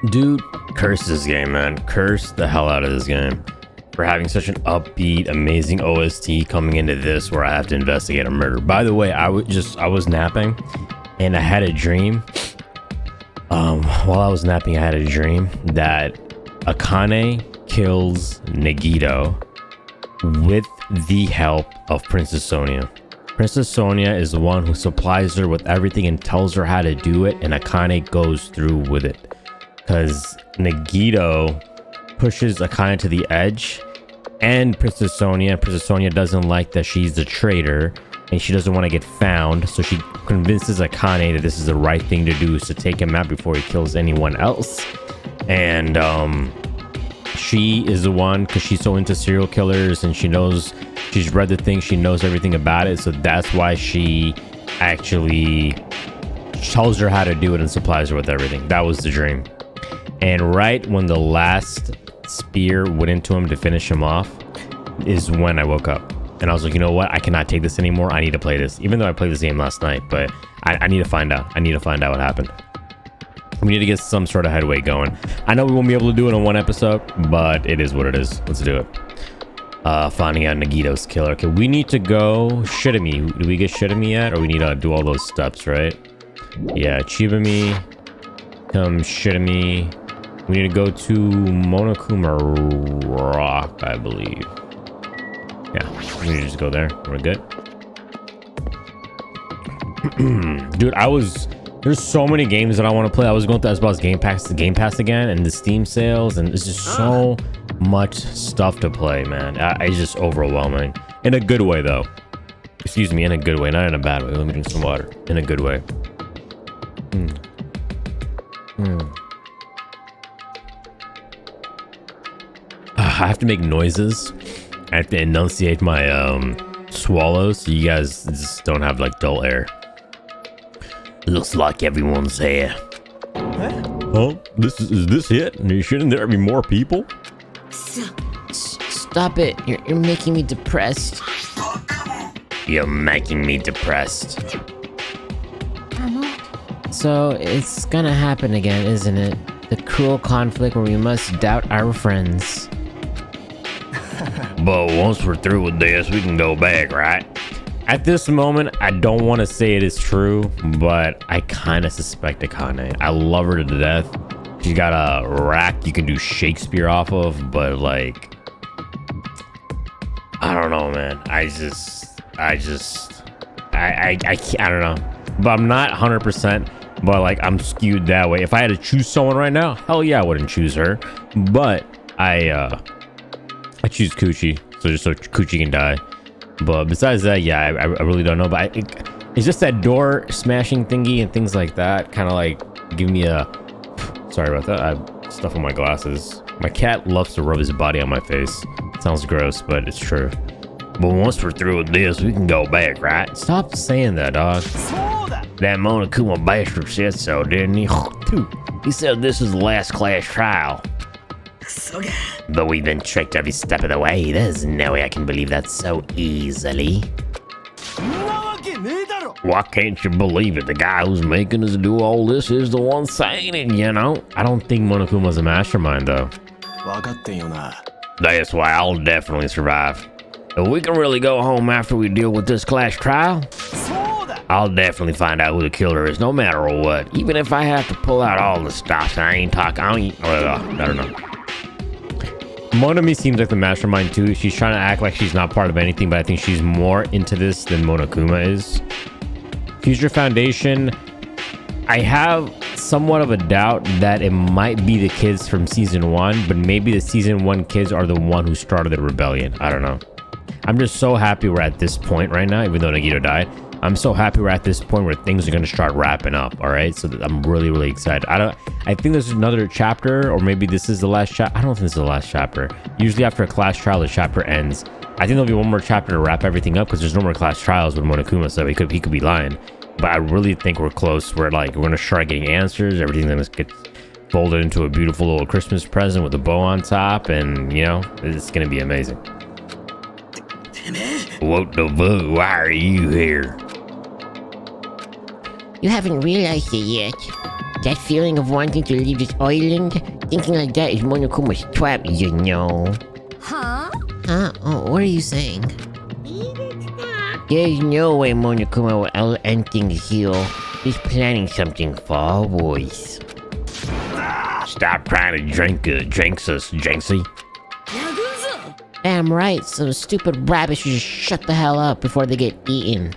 Dude, curse this game, man. Curse the hell out of this game for having such an upbeat, amazing OST coming into this where I have to investigate a murder. By the way, I was napping and I had a dream. While I was napping, I had a dream that Akane kills Nagito with the help of Princess Sonia. Princess Sonia is the one who supplies her with everything and tells her how to do it, and Akane goes through with it. Because Nagito pushes Akane to the edge, and Princess Sonia doesn't like that she's the traitor, and she doesn't want to get found, so she convinces Akane that this is the right thing to do, is to take him out before he kills anyone else. And she is the one, because she's so into serial killers and she's read the thing, she knows everything about it, so that's why she actually tells her how to do it and supplies her with everything. That was the dream. And right when the last spear went into him to finish him off is when I woke up. And I was like, you know what? I cannot take this anymore. I need to play this. Even though I played this game last night, but I need to find out. I need to find out what happened. We need to get some sort of headway going. I know we won't be able to do it in one episode, but it is what it is. Let's do it. Finding out Nagito's killer. Okay, we need to go Shitami. Do we get Shitami yet? Or we need to do all those steps, right? Yeah, Chibami. Come Shitami. We need to go to Monokuma Rock, I believe. Yeah, we need to just go there. We're good. Dude, there's so many games that I want to play. I was going through Xbox Game Pass again, and the Steam sales, and it's just so much stuff to play, man. It's just overwhelming. In a good way, though. Excuse me, in a good way, not in a bad way. Let me drink some water. In a good way. I have to make noises. I have to enunciate my swallows, so you guys just don't have like dull air. Looks like everyone's here. Oh, is this it? Shouldn't there be more people? Stop it. You're making me depressed. You're making me depressed. So it's gonna happen again, isn't it? The cruel conflict where we must doubt our friends. But once we're through with this, we can go back, right? At this moment, I don't want to say it is true, but I kind of suspect Akane. I love her to death. She's got a rack you can do Shakespeare off of, but like, I don't know, man. I don't know. But I'm not 100%, but like, I'm skewed that way. If I had to choose someone right now, hell yeah, I wouldn't choose her. But I choose Coochie, so just so Coochie can die. But besides that, yeah, I really don't know. But it's just that door smashing thingy and things like that kind of like give me a... Sorry about that. I have stuff on my glasses. My cat loves to rub his body on my face. Sounds gross, but it's true. But once we're through with this, we can go back, right? Stop saying that, dog. That Monokuma bastard said so, didn't he? He said this is the last class trial. But we've been tricked every step of the way. There's no way I can believe that so easily. Why can't you believe it? The guy who's making us do all this is the one saying it, you know? I don't think Monokuma's a mastermind, though. That's why I'll definitely survive. If we can really go home after we deal with this class trial, I'll definitely find out who the killer is, no matter what. Even if I have to pull out all the stops, I don't know. Monami seems like the mastermind too. She's trying to act like she's not part of anything, but I think she's more into this than Monokuma is. Future Foundation, I have somewhat of a doubt that it might be the kids from season 1, but maybe the season 1 kids are the one who started the rebellion. I don't know. I'm just so happy we're at this point right now, even though Nagito died. I'm so happy we're at this point where things are going to start wrapping up. All right, so I'm really, really excited. I think there's another chapter, or maybe this is the last chapter. I don't think this is the last chapter. Usually after a class trial, the chapter ends. I think there'll be one more chapter to wrap everything up because there's no more class trials with Monokuma, so he could be lying. But I really think we're close. We're gonna start getting answers. Everything's gonna get folded into a beautiful little Christmas present with a bow on top, and you know, it's gonna be amazing. What the fuck? Why are you here? You haven't realized it yet. That feeling of wanting to leave this island? Thinking like that is Monokuma's trap, you know. Huh? Oh, what are you saying? There's no way Monokuma will end things here. He's planning something for our boys. Stop trying to drinks us, Jinxie. Damn right, some stupid rabbits should just shut the hell up before they get eaten.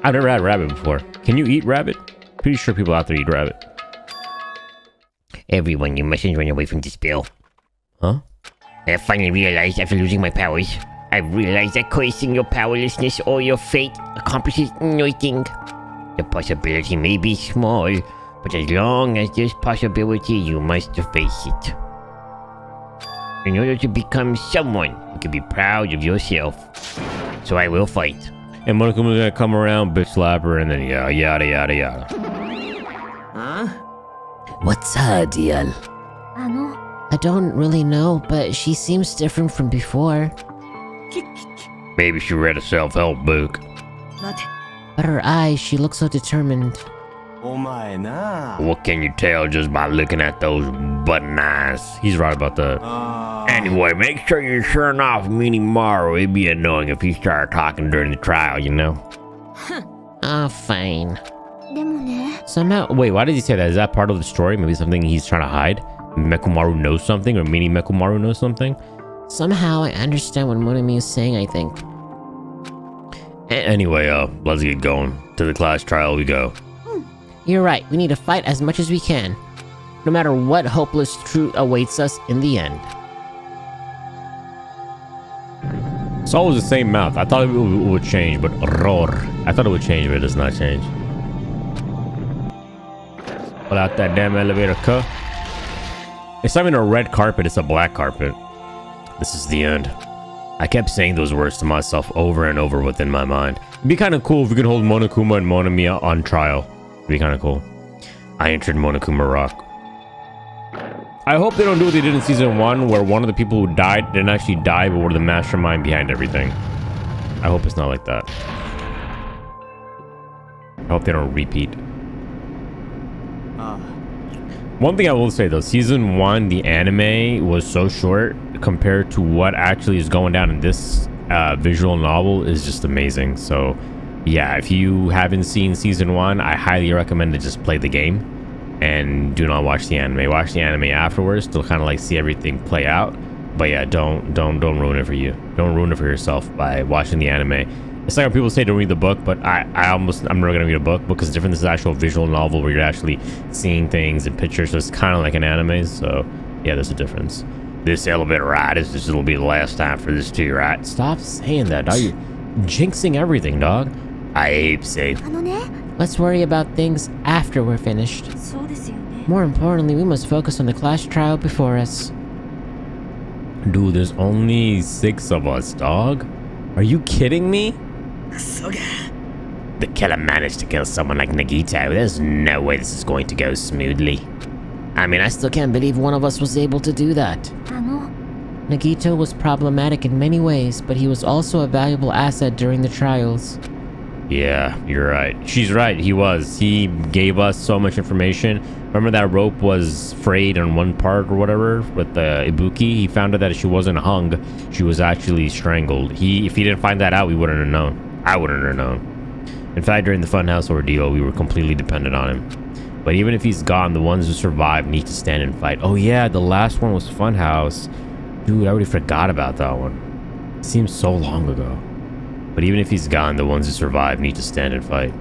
I've never had rabbit before. Can you eat rabbit? Pretty sure people out there eat rabbit. Everyone, you mustn't run away from this bill. Huh? I finally realized after losing my powers, I realized that cursing your powerlessness or your fate accomplishes nothing. The possibility may be small, but as long as there's possibility, you must face it. In order to become someone, you can be proud of yourself. So I will fight. And Monokuma's gonna come around, bitch slap her, and then yada yada yada. Huh? What's her deal? I don't really know, but she seems different from before. Maybe she read a self-help book. But her eyes, she looks so determined. What can you tell just by looking at those button eyes? He's right about that. Anyway, make sure you're turning off Minimaru. It'd be annoying if he started talking during the trial, you know? Fine. Somehow, Wait, why did he say that? Is that part of the story? Maybe something he's trying to hide? Mekumaru knows something, or Mini Mekumaru knows something? Somehow I understand what Monami is saying, I think. Anyway, let's get going. To the class trial we go. You're right, we need to fight as much as we can. No matter what hopeless truth awaits us in the end. It's always the same mouth. I thought it would change, but roar. I thought it would change, but it does not change. Pull out that damn elevator car. It's not even a red carpet, it's a black carpet. This is the end. I kept saying those words to myself over and over within my mind. It'd be kind of cool if we could hold Monokuma and Monami on trial. It'd be kind of cool. I entered Monokuma Rock. I hope they don't do what they did in season 1, where one of the people who died didn't actually die, but were the mastermind behind everything. I hope it's not like that. I hope they don't repeat. One thing I will say though, season 1, the anime was so short compared to what actually is going down in this visual novel is just amazing. So yeah, if you haven't seen season 1, I highly recommend to just play the game and do not watch the anime. Watch the anime afterwards to kind of like see everything play out. But yeah, don't ruin it for you. Don't ruin it for yourself by watching the anime. It's like when people say don't read the book, but I'm never gonna read a book because it's different. This is an actual visual novel where you're actually seeing things and pictures, so it's kind of like an anime. So yeah, there's a difference. This elevator ride will be the last time for this too, right? Stop saying that, dog. You're jinxing everything, dog. I ape safe. Let's worry about things after we're finished. More importantly, we must focus on the class trial before us. Dude, there's only 6 of us, dog. Are you kidding me? The killer managed to kill someone like Nagito. There's no way this is going to go smoothly. I mean, I still can't believe one of us was able to do that. Nagito was problematic in many ways, but he was also a valuable asset during the trials. Yeah, you're right. She's right, he was. He gave us so much information. Remember that rope was frayed on one part or whatever with the Ibuki? He found out that she wasn't hung. She was actually strangled. If he didn't find that out, we wouldn't have known. I wouldn't have known. In fact, during the Funhouse ordeal, we were completely dependent on him. But even if he's gone, the ones who survive need to stand and fight. Oh yeah, the last one was Funhouse. Dude, I already forgot about that one. It seems so long ago. But even if he's gone, the ones who survive need to stand and fight.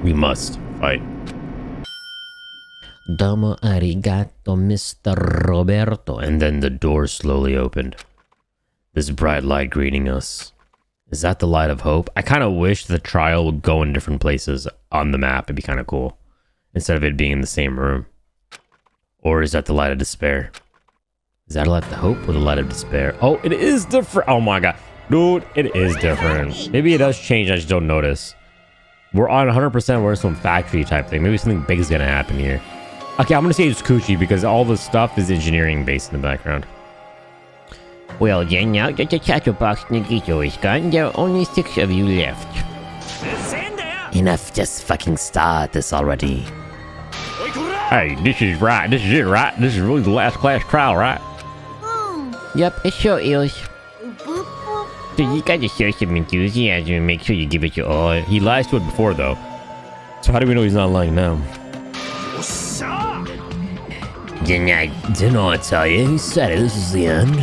We must fight. Domo arigato, Mr. Roberto. And then the door slowly opened. This bright light greeting us. Is that the light of hope? I kind of wish the trial would go in different places on the map. It'd be kind of cool. Instead of it being in the same room. Or is that the light of despair? Is that a light of hope or the light of despair? Oh, it is different. Oh my god. Dude, it is different. Maybe it does change, I just don't notice. We're on 100% we're some factory type thing. Maybe something big is gonna happen here. Okay, I'm gonna say it's Kuchi because all the stuff is engineering based in the background. Well, then now that the chatterbox Nagito is gone, there are only 6 of you left. Enough, just fucking start this already. Hey, this is right. This is it, right? This is really the last class trial, right? Yep, it sure is. So you gotta show some enthusiasm and make sure you give it your all. He lies to it before, though. So how do we know he's not lying now? Didn't I tell you? Who said it? This is the end.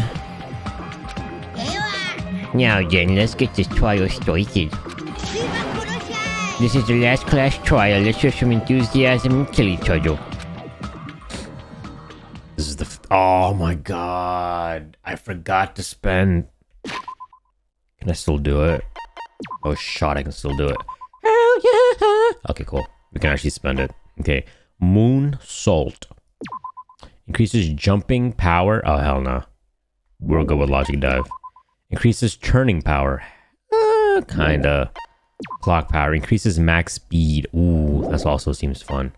Now then, let's get this trial started. This is the last class trial. Let's show some enthusiasm and kill each other. This is the... oh my god. I forgot to spend... Can I still do it? Oh, shot, I can still do it. Hell yeah! Okay, cool. We can actually spend it. Okay. Moon Salt. Increases jumping power. Oh, hell no. We'll go with Logic Dive. Increases turning power. Kinda. Clock power. Increases max speed. Ooh, that also seems fun.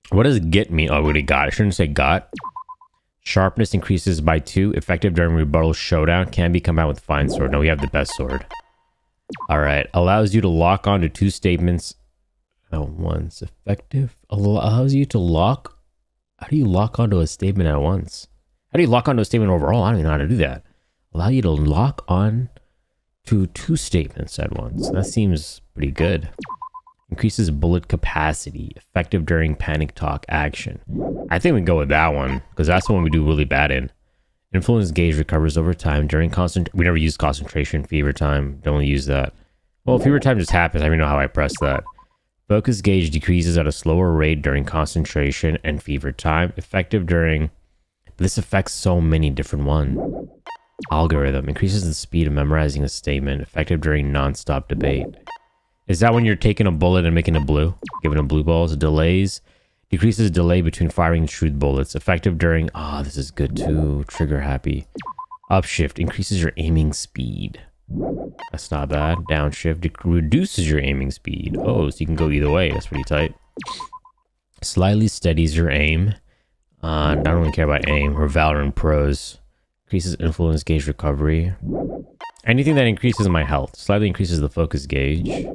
What does get me? Oh, what it got? I shouldn't say got. Sharpness increases by 2. Effective during rebuttal showdown. Can be combined with fine sword. No, we have the best sword. Alright. Allows you to lock onto 2 statements at once. Effective. Allows you to lock... How do you lock onto a statement at once? How do you lock onto a statement overall? I don't even know how to do that. Allow you to lock on to 2 statements at once. That seems pretty good. Increases bullet capacity. Effective during panic talk action. I think we go with that one, because that's the one we do really bad in. Influence gauge recovers over time during we never use concentration. Fever time. Don't use that. Well, fever time just happens. I don't even know how I pressed that. Focus gauge decreases at a slower rate during concentration and fever time. Effective during... This affects so many different ones. Algorithm. Increases the speed of memorizing a statement. Effective during non-stop debate. Is that when you're taking a bullet and making a blue? Giving a blue balls. Delays. Decreases delay between firing truth bullets. Effective during... Oh, this is good too. Trigger happy. Upshift. Increases your aiming speed. That's not bad. Downshift reduces your aiming speed. Oh, so you can go either way. That's pretty tight. Slightly steadies your aim. I don't really care about aim or Valorant pros. Increases influence gauge recovery. Anything that increases my health. Slightly increases the focus gauge.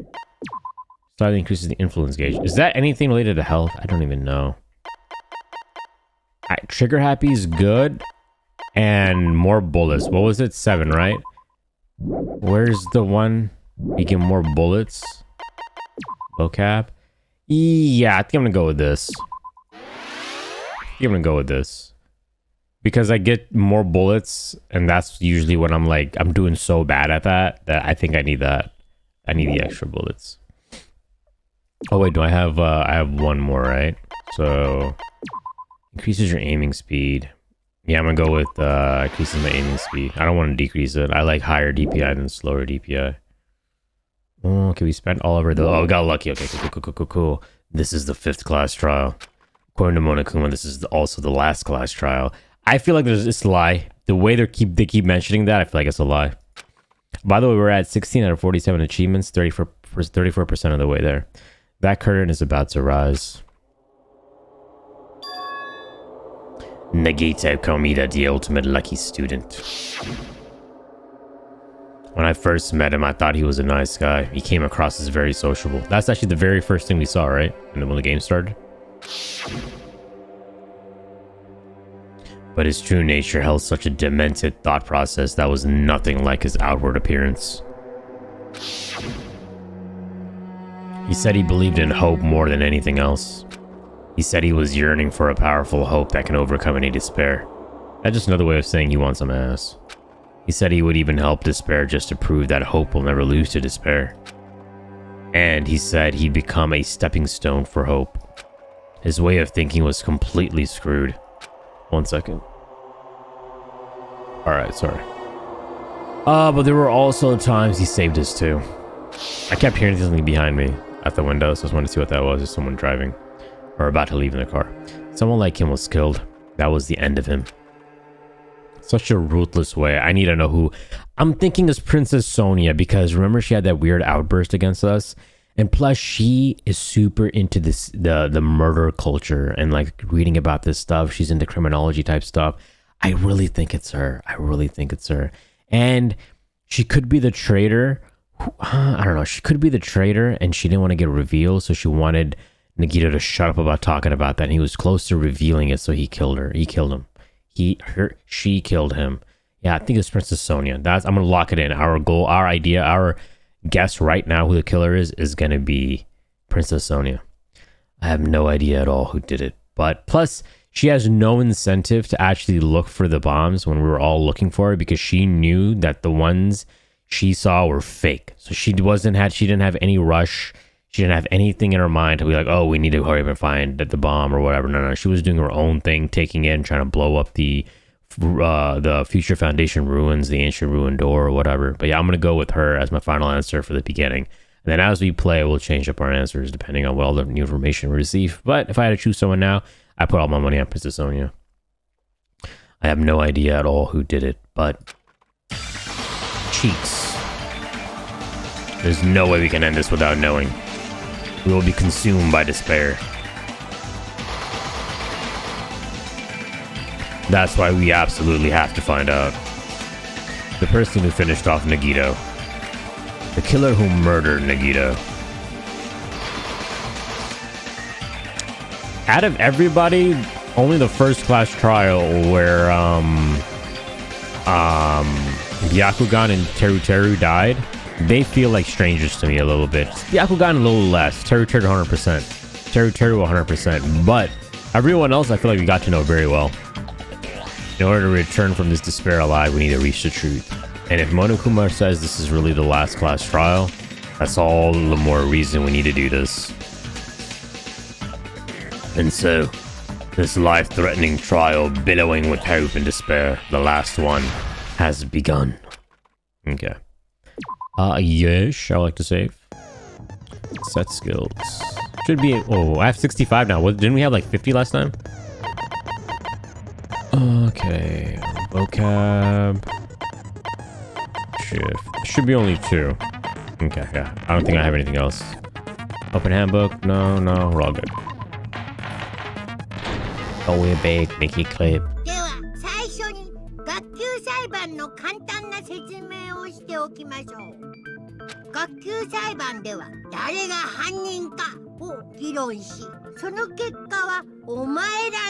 Slightly increases the influence gauge. Is that anything related to health? I don't even know. Trigger happy is good. And more bullets. What was it? 7, right? Where's the one? You get more bullets. Vocab. Yeah, I think I'm gonna go with this. Because I get more bullets, and that's usually when I'm like, I'm doing so bad at that I think I need that. I need the extra bullets. Oh wait, do I have one more, right? So increases your aiming speed. Yeah, I'm gonna go with increasing my aiming speed. I don't want to decrease it. I like higher DPI than slower DPI. Oh, okay, we spent all over the... Oh, we got lucky. Okay, cool. This is the 5th class trial. According to Monokuma, this is also the last class trial. I feel like it's a lie. The way they keep mentioning that, I feel like it's a lie. By the way, we're at 16 out of 47 achievements, 34% of the way there. That curtain is about to rise. Nagito Komida, the ultimate lucky student. When I first met him, I thought he was a nice guy. He came across as very sociable. That's actually the very first thing we saw, right? And then when the game started. But his true nature held such a demented thought process that was nothing like his outward appearance. He said he believed in hope more than anything else. He said he was yearning for a powerful hope that can overcome any despair. That's just another way of saying he wants some ass. He said he would even help despair just to prove that hope will never lose to despair. And he said he'd become a stepping stone for hope. His way of thinking was completely screwed. 1 second. Alright, sorry. But there were also times he saved us too. I kept hearing something behind me at the window, so I just wanted to see what that was. Just someone driving. Or about to leave in the car. Someone like him was killed. That was the end of him. Such a ruthless way. I need to know who. I'm thinking it's Princess Sonia, because remember she had that weird outburst against us? And plus she is super into this the murder culture and like reading about this stuff. She's into criminology type stuff. I really think it's her. And she could be the traitor. I don't know. She could be the traitor and she didn't want to get revealed, so she wanted Nagito to shut up about talking about that. And he was close to revealing it, so he killed her. He killed him. She killed him. Yeah, I think it's Princess Sonia. I'm gonna lock it in. Our goal, our idea, our guess right now who the killer is gonna be Princess Sonia. I have no idea at all who did it. But plus, she has no incentive to actually look for the bombs when we were all looking for it, because she knew that the ones she saw were fake. So she didn't have any rush. She didn't have anything in her mind to be like, oh, we need to hurry up and find the bomb or whatever. No. She was doing her own thing, taking it and trying to blow up the future Foundation ruins, the ancient ruin door or whatever. But yeah, I'm going to go with her as my final answer for the beginning. And then as we play, we'll change up our answers depending on what all the new information we receive. But if I had to choose someone now, I put all my money on Princess Sonia. I have no idea at all who did it, but cheeks. There's no way we can end this without knowing. We will be consumed by despair. That's why we absolutely have to find out. The person who finished off Nagito. The killer who murdered Nagito. Out of everybody, only the first class trial where Byakugan and Teru died, they feel like strangers to me a little bit. Byakugan a little less. Teru 100%. Teru 100%. But everyone else I feel like we got to know very well. In order to return from this despair alive, we need to reach the truth. And if Monokuma says this is really the last class trial, that's all the more reason we need to do this. And so, this life-threatening trial, billowing with hope and despair, the last one, has begun. Okay. Yes, I like to save. Set skills. Should be, oh, I have 65 now. Didn't we have like 50 last time? Okay. Vocab. Shift. Should be only 2. Okay, yeah. I don't think I have anything else. Open handbook. No, we're all good. Oh, we're big. Make it clip. では最初に学級裁判の簡単な説明をしておきましょう。学級裁判では誰が犯人かを議論し、その結果はお前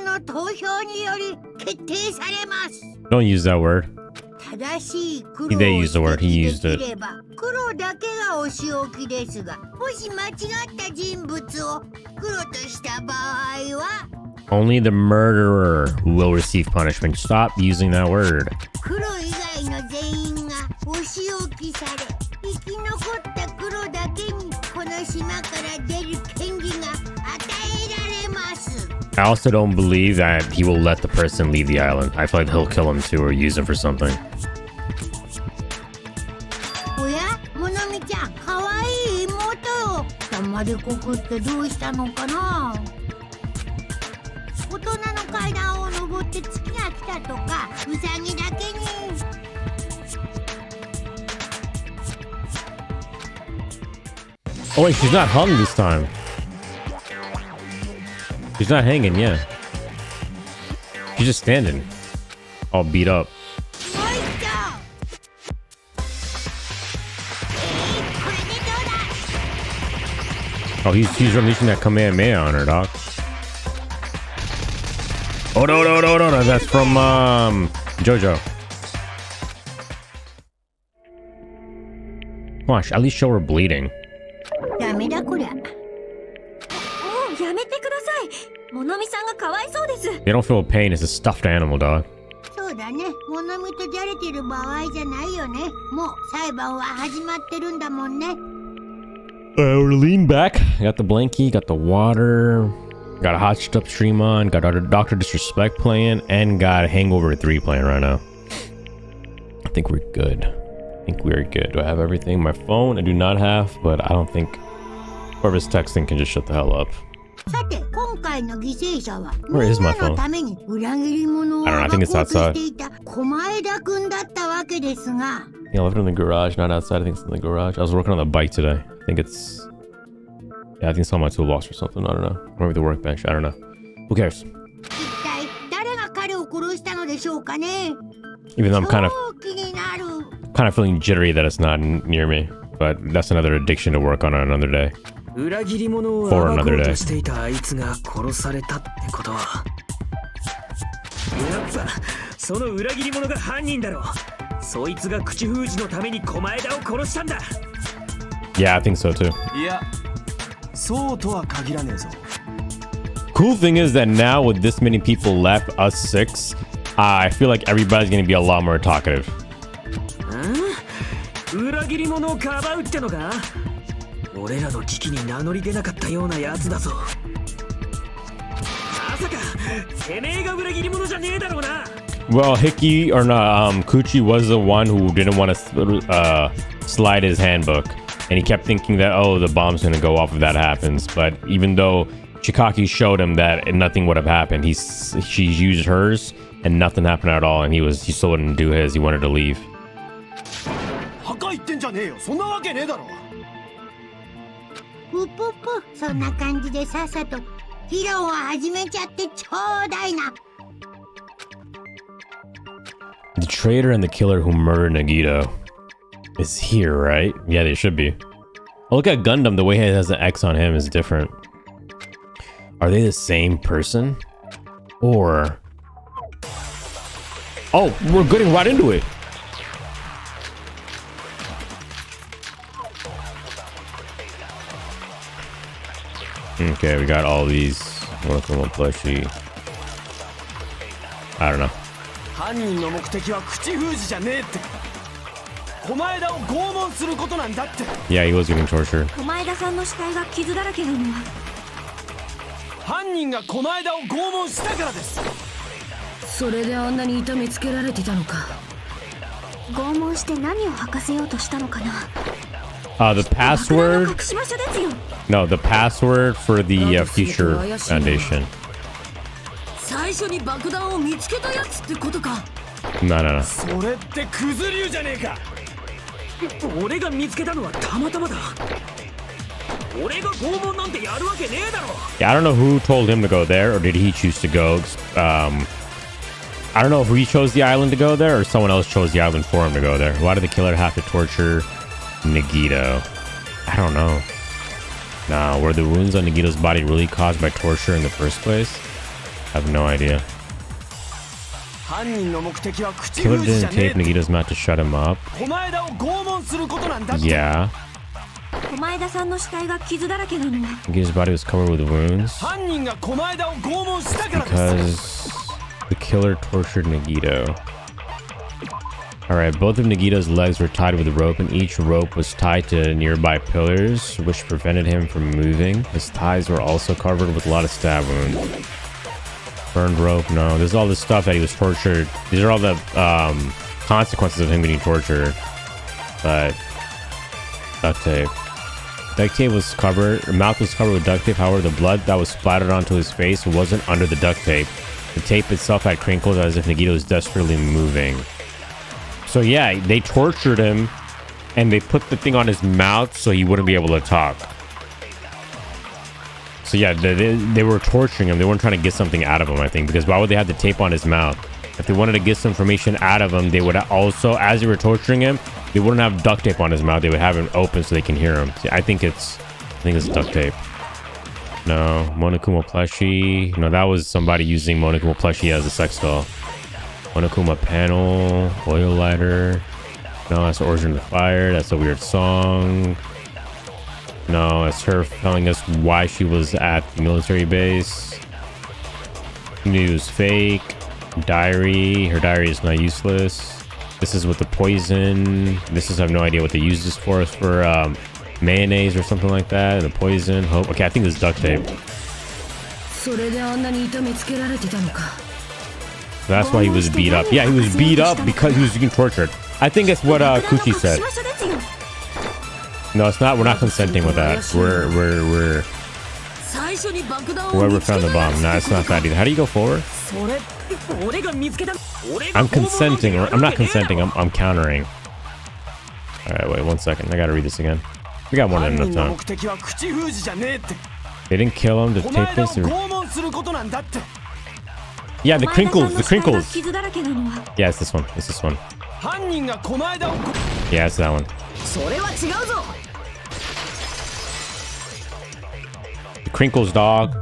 らの投票により決定されます。Don't use that word. 正しい黒を They used the word. He used it. できれば黒だけがお仕置きですが、もし間違った人物を黒とした場合は Only the murderer will receive punishment. Stop using that word. 黒以外の全員がお仕置きされ、生き残った黒だけにこの島から出る権利が与えられます。I also don't believe that he will let the person leave the island. I feel like he'll kill him too or use him for something. おや、モノミちゃん、かわいい妹よ。黙りこくってどうしたのかな。大人の階段を登って月が来たとか、ウサギだけに。Oh wait, she's not hung this time. She's not hanging, yeah. She's just standing. All beat up. Oh, he's releasing that Kamehameha on her, dog. Oh no, that's from JoJo. Gosh, at least show her bleeding. ダメだこりゃ。もうやめてください。モノミさんがかわいそうです。 They don't feel pain, it's a stuffed animal, dog. そうだね。モノミとじゃれてる場合じゃないよね。もう裁判は始まってるんだもんね。We're lean back. Got the blankie, got the water, got a hot stuff stream on, got Dr. Disrespect playing, and got Hangover 3 playing right now. I think we're good. Do I have everything? My phone, I do not have, but I don't think whoever's texting can just shut the hell up. さて、今回の犠牲者は Where is みん my な phone? のために裏切り者を I don't know, I 暴 think こ it's うと outside. していた狛枝くんだったわけですが。Yeah, I left it in the garage, not outside. I think it's in the garage. I was working on the bike today. I think it's on my toolbox or something. I don't know. Or maybe the workbench. I don't know. Who cares? 一体誰が彼を殺したのでしょうかね。 Even though I'm 超気になる。 kind of feeling jittery that it's not near me. But that's another addiction to work on another day. 裏切り者を For 暴 another こう day. としていたあいつが殺されたってことは、やっぱその裏切り者が犯人だろう。そいつが口封じのために狛枝を殺したんだ。 Yeah, I think so too. いや、そうとは限らねえぞ。 Cool thing is that now with this many people left, us 6, I feel like everybody's gonna be a lot more talkative. 裏切り者をかばうってのか。俺らの危機に名乗り出なかったようなやつだぞ。まさかてめえが裏切り者じゃねえだろうな。 Well, Hickey or not, Kuchi was the one who didn't want to slide his handbook, and he kept thinking that, oh, the bomb's gonna go off if that happens. But even though Chikaki showed him that nothing would have happened, she used hers and nothing happened at all, and he still wouldn't do his. He wanted to leave. 破壊ってんじゃねえよ。そんなわけねえだろ。ぷぷぷ、そんな感じでさっさと議論を始めちゃってちょうだいな。 The traitor and the killer who murdered Nagito is here, right? Yeah, they should be. Oh, look at Gundam. The way he has an X on him is different. Are they the same person? Or... Oh, we're getting right into it. Okay, we got all these. Monokuma plushie. I don't know. 犯人の目的は口封じじゃねえって。狛枝を拷問することなんだって。 Yeah, he was getting tortured. 狛枝さんの死体が傷だらけなのは犯人が狛枝を拷問したからです。それであんなに痛めつけられてたのか。拷問して何を吐かせようとしたのかな。 The password. 隠し場所ですよ。 No, the password for the Future Foundation. 最初に爆弾を見つけたやつってことか。 No, no, no. それってクズ流じゃねえか。俺が見つけたのはたまたまだ。俺が拷問なんてやるわけねえだろ。 Yeah, I don't know who told him to go there, or did he choose to go? I don't know if he chose the island to go there, or someone else chose the island for him to go there. Why did the killer have to torture Nagito? I don't know. Nah, were the wounds on Nagito's body really caused by torture in the first place? I have no idea. 犯人の目的は口 Killer 封じじゃ didn't ねえ tape Nagito's mouth to shut him up. 狛枝を拷問することなんだって。 Yeah. 狛枝さんの死体が傷だらけなのは Nagito's body was covered with wounds 犯人が狛枝を拷問したからです。 because the killer tortured Nagito. Alright, both of Nagito's legs were tied with a rope, and each rope was tied to nearby pillars, which prevented him from moving. His thighs were also covered with a lot of stab wounds. Burned rope, no. This is all the stuff that he was tortured. These are all the consequences of him getting tortured. But duct tape. Duct tape was covered, her mouth was covered with duct tape. However, the blood that was splattered onto his face wasn't under the duct tape. The tape itself had crinkles as if Nagito was desperately moving. So yeah, they tortured him and they put the thing on his mouth so he wouldn't be able to talk. So yeah, they were torturing him. They weren't trying to get something out of him, I think, because why would they have the tape on his mouth? If they wanted to get some information out of him, they would also, as they were torturing him, they wouldn't have duct tape on his mouth. They would have him open so they can hear him. See, I think it's duct tape. No, Monokuma plushie. No, that was somebody using Monokuma plushie as a sex doll. Monokuma panel, oil lighter. No, that's Origin of the Fire. That's a weird song. No, it's her telling us why she was at the military base. News fake. Diary. Her diary is not useless. This is with the poison. This is, I have no idea what they use this for. It's for mayonnaise or something like that. And the poison. Hope. Okay, I think this is duct tape. That's why he was beat up. Yeah, he was beat up because he was being tortured. I think it's what Kuchi said. No, it's not. We're not consenting with that. We're whoever found the bomb. Nah, it's not that either. How do you go forward? I'm consenting. I'm not consenting. I'm countering. All right, wait 1 second. I gotta read this again. We got more than enough time. They didn't kill him to take this. Yeah, the crinkles. The crinkles. Yeah, it's this one. It's this one. Yeah, it's that one. crinkles, dog.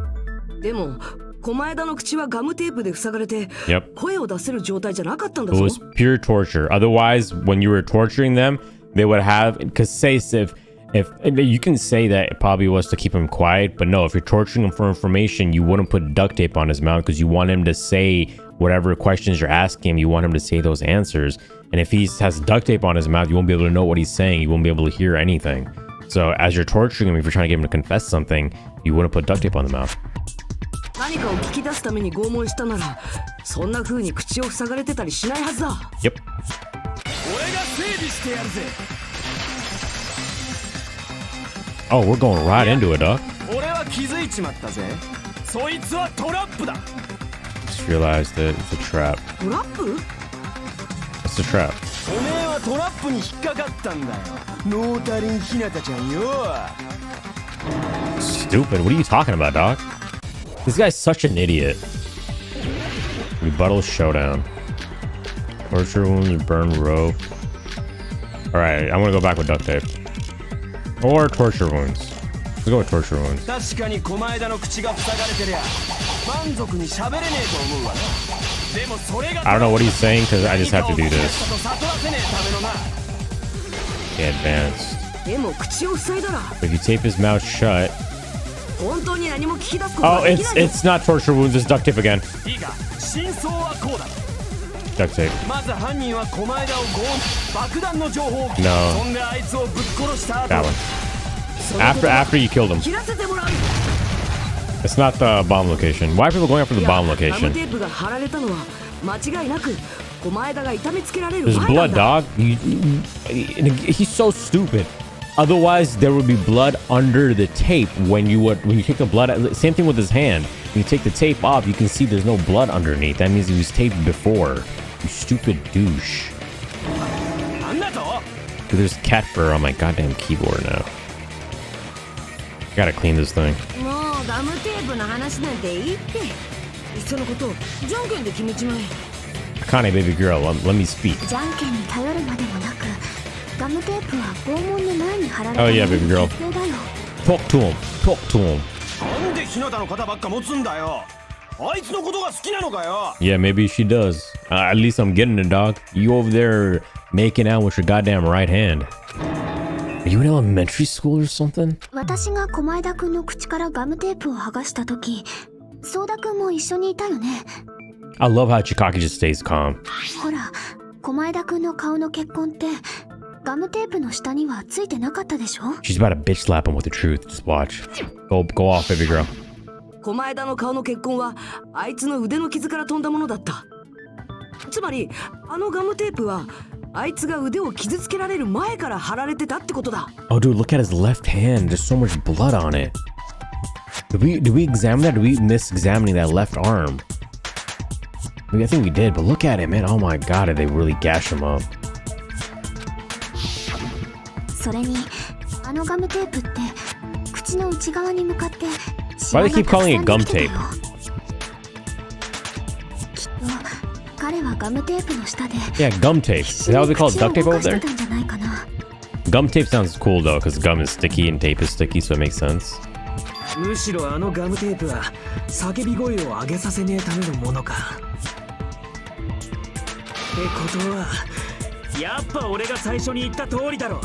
でも狛枝の口はガムテープで塞がれて Yep. 声を出せる状態じゃなかったんだ It ぞ。 was pure torture. Otherwise, when you were torturing them, they would have, because say if you can say that it probably was to keep him quiet, but no, if you're torturing him for information, you wouldn't put duct tape on his mouth because you want him to say whatever questions you're asking him. You want him to say those answers. And if he has duct tape on his mouth, you won't be able to know what he's saying. You won't be able to hear anything. So as you're torturing him, if you're trying to get him to confess something, you wouldn't put duct tape on the mouth. 何かを聞き出すために拷問したならそんな風に口を塞がれてたりしないはずだ。 Yep. 俺が整備してやるぜ。 Oh, we're going right into it, dog. 俺は気づいちまったぜ。そいつはトラップだ。 Just realized that it's a trap. トラップ？ It's a trap. おめえはトラップに引っかかったんだよ。ノータリンひなたちゃんよ。 Stupid. What are you talking about, dog? This guy's such an idiot. Rebuttal showdown. Torture wounds, burn rope. Alright, I'm gonna go back with duct tape. Or torture wounds. Let's go with torture wounds. 確かに狛枝の口が塞がれてりゃ満足に喋れねえと思うわな。でもそれが I don't know what he's saying because I just have to do this. 悟らせねえためのな。 Okay, advanced. でも口を塞いだら If you tape his mouth shut. 本当に何も聞き出すこと Oh, ができない。 it's not torture wounds, it's duct tape again. いいが真相はこうだ。 Duct tape. まず犯人は狛枝を爆弾の情報を聞き No. そんであいつをぶっ殺した後 That one. After you killed him. 切らせてもらう。 It's not the bomb location. Why are people going after the いや bomb ガム location? テープが貼られたのは間違いなく狛枝が痛めつけられる前 There's なん blood, だ。 dog. He's so stupid. Otherwise, there would be blood under the tape when you take the blood. Same thing with his hand. When you take the tape off, you can see there's no blood underneath. That means he was taped before. You stupid douche. なんだと Dude, there's cat fur on my goddamn keyboard now. I gotta clean this thing. もうガムテープの話なんていいって。いっそのことじゃんけんで決めちまえ。 Akane, baby girl, let me speak. じゃんけんに頼るまでもなくガムテープは拷問の前に貼られた Oh, yeah, baby girl. 必要だよ。 Talk to him. Talk to him. なんでひなたの肩ばっか持つんだよ。あいつのことが好きなのかよ。 Yeah, maybe she does. At least I'm getting it, dog. You over there making out with your goddamn right hand. Are you in elementary school or something? 私が狛枝くんの口からガムテープを剥がした時ソーダくんも一緒にいたよね。 I love how Chikaki just stays calm. ほら狛枝くんの顔の血痕ってガムテープの下にはついてなかったでしょ。 She's about to bitch slap him with the truth. Just watch. Go off, baby girl. 狛枝の顔の血痕はあいつの腕の傷から飛んだものだった。つまりあのガムテープはあいつが腕を傷つけられる前から貼られてたってことだ。 Oh, dude, look at his left hand. There's so much blood on it. Did we examine that? Did we miss examining that left arm? I mean, I think we did, but look at it, man. Oh my god, did they really gash him up? それにあのガムテープって口の内側に向かって Why do they keep calling it gum tape? きっと彼はガムテープの下で Yeah, gum tape. Is that what they call it? Duct tape over 口を動かして there? たんじゃないかな。 Gum tape sounds cool though, because gum is sticky and tape is sticky, so it makes sense. むしろあのガムテープは叫び声を上げさせねえためのものか。ってことはやっぱ俺が最初に言った通りだろ。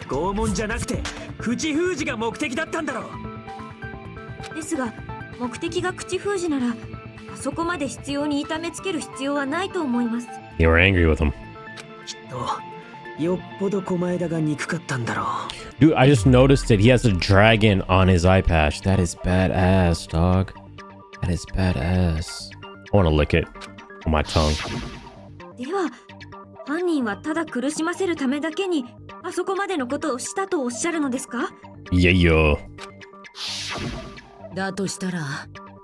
拷問じゃなくて口封じが目的だったんだろ。ですが目的が口封じならあそこまで必要に痛めつける必要はないと思います。 They were angry with him. きっとよっぽど狛枝が憎かったんだろう。 Dude, I just noticed that he has a dragon on his eye patch. That is badass, dog. That is badass. I want to lick it on my tongue. では犯人はただ苦しませるためだけにあそこまでのことをしたとおっしゃるのですか。 Yeah, yo. だとしたら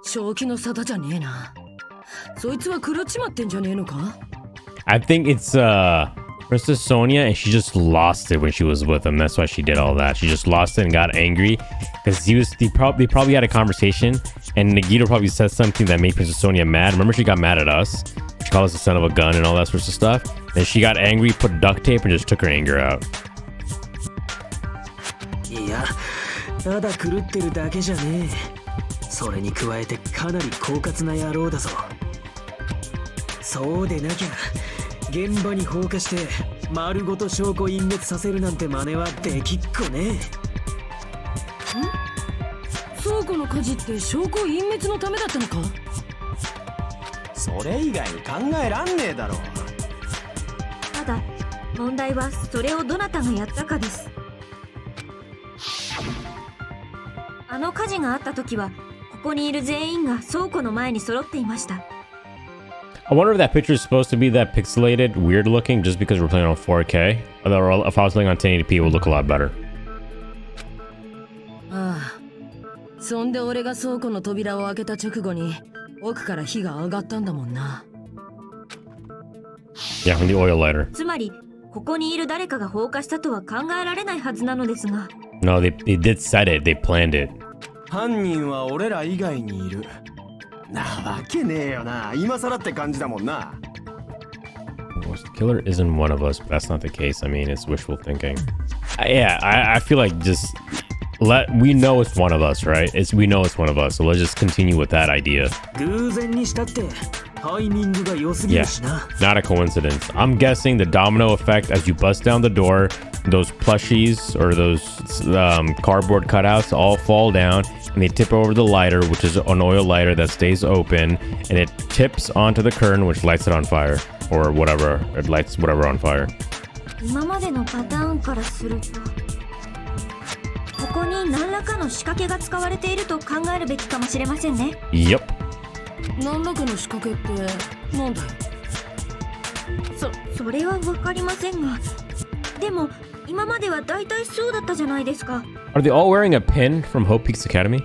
正気の沙汰じゃねえな。そいつは狂っちまってんじゃねえのか。 I think it's Princess Sonia, and she just lost it when she was with him. That's why she did all that. She just lost it and got angry because they probably had a conversation, and Nagito probably said something that made Princess Sonia mad. Remember, she got mad at us. She called us a son of a gun and all that sorts of stuff. Then she got angry, put duct tape, and just took her anger out. いやただ狂ってるだけじゃねえ。それに加えてかなり狡猾な野郎だぞ。そうでなきゃ現場に放火して丸ごと証拠隠滅させるなんて真似はできっこねえ。倉庫の火事って証拠隠滅のためだったのか？それ以外に考えらんねえだろ。ただ問題はそれをどなたがやったかです。あの火事があった時はここにいる全員が倉庫の前に揃っていました。I wonder if that picture is supposed to be that pixelated, weird looking, just because we're playing on 4K. Or if I was playing on 1080p, it would look a lot better. ああ、そんで俺が倉庫の扉を開けた直後に奥から火が上がったんだもんな。Yeah, from the oil lighter. つまりここにいる誰かが放火したとは考えられないはずなのですが。No, they did set it. They planned it. 犯人は俺ら以外にいる。なわけねえよな。今更って感じだもんな。The killer isn't one of us, but that's not the case. I mean, it's wishful thinking. Yeah, I feel like just we know it's one of us, right? We know it's one of us, so let's just continue with that idea. 偶然にしたってタイミングが良すぎるしな。Yeah, not a coincidence. I'm guessing the domino effect as you bust down the door, those plushies or those cardboard cutouts all fall down and they tip over the lighter, which is an oil lighter that stays open, and it tips onto the curtain, which lights it on fire or whatever. It lights whatever on fire. 今までのパターンからするとここに何らかの仕掛けが使われていると考えるべきかもしれませんね。Yep. 何らかの仕掛けってなんだよ。それは分かりませんが、でも今までは大体そうだったじゃないですか。Are they all wearing a pin from Hope Peaks Academy?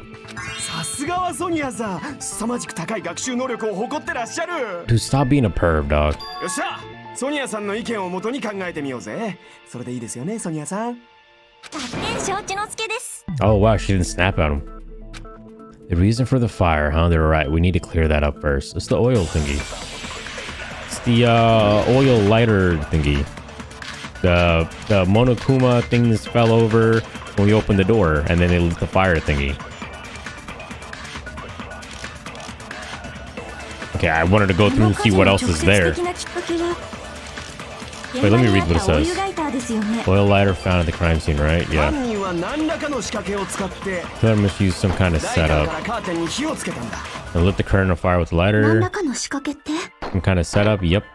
さすがはソニアさん、凄まじく高い学習能力を誇ってらっしゃる。 Dude, stop being a perv, dog. よっしゃ、ソニアさんの意見をもとに考えてみようぜ。それでいいですよね、ソニアさん。学年承知の助です。 Oh wow, she didn't snap at him. The reason for the fire, huh? They're right. We need to clear that up first. It's the oil thingy. It's the oil lighter thingy. The Monokuma things fell over when we opened the door, and then they lit the fire thingy. Okay, I wanted to go through and see what else is there. Wait, let me read what it says. Oil lighter found at the crime scene, right? Yeah. Killer must use some kind of setup. And lit the curtain on fire with the lighter. Some kind of setup, yep.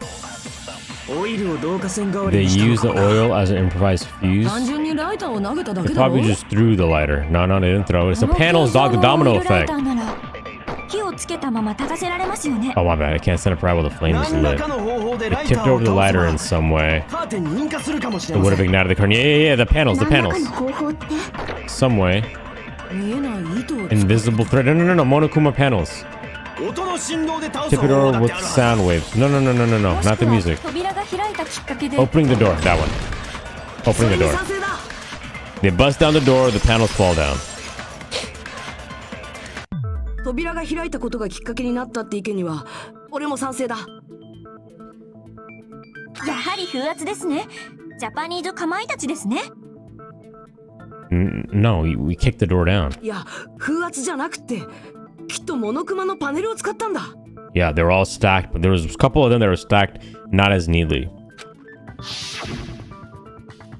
They used the oil as an improvised fuse. They probably just threw the lighter. No, they didn't throw it. It's the panels, dog, the domino effect. Oh my bad, I can't set it right while the flame is lit. They tipped over the lighter in some way. It would have ignited the curtain. Yeah, the panels. Some way. Invisible thread. No, Monokuma panels. Tip it over with sound waves. No, not the music. Opening the door, that one. Opening the door. They bust down the door, the panels fall down. 扉が開いたことがきっかけになったって意見には俺も賛成だ。やはり風圧ですね。ジャパニーズかまいたちですね。No, we kicked the door down. いや、風圧じゃなくてきっとモノクマのパネルを使ったんだ。Yeah, they were all stacked, but there was a couple of them that were stacked not as neatly.